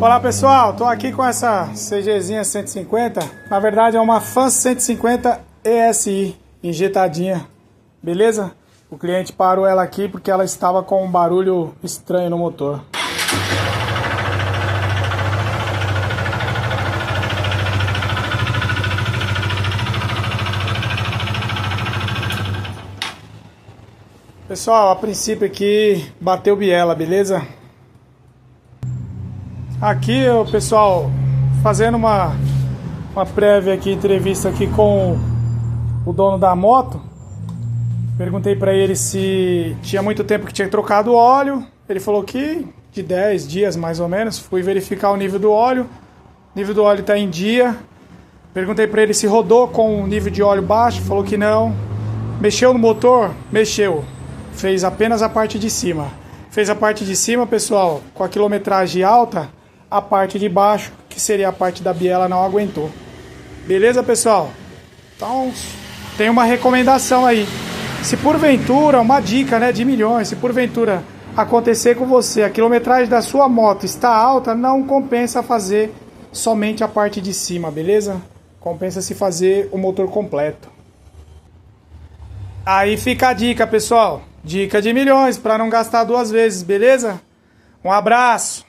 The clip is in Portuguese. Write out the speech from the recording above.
Olá pessoal, tô aqui com essa CGzinha 150. Na verdade é uma Fan 150 ESI injetadinha, beleza? O cliente parou ela aqui porque ela estava com um barulho estranho no motor. Pessoal, a princípio aqui bateu biela, beleza? Aqui, pessoal, fazendo uma prévia aqui, entrevista aqui com o dono da moto. Perguntei para ele se tinha muito tempo que tinha trocado o óleo. Ele falou que de 10 dias mais ou menos. Fui verificar o nível do óleo. O nível do óleo está em dia. Perguntei para ele se rodou com o nível de óleo baixo. Falou que não. Mexeu no motor? Mexeu. Fez apenas a parte de cima. Fez a parte de cima, pessoal, com a quilometragem alta. A parte de baixo, que seria a parte da biela, não aguentou. Beleza, pessoal? Então, tem uma recomendação aí. Se porventura, uma dica, né, de milhões, se porventura acontecer com você, a quilometragem da sua moto está alta, não compensa fazer somente a parte de cima, beleza? Compensa se fazer o motor completo. Aí fica a dica, pessoal. Dica de milhões, para não gastar duas vezes, beleza? Um abraço!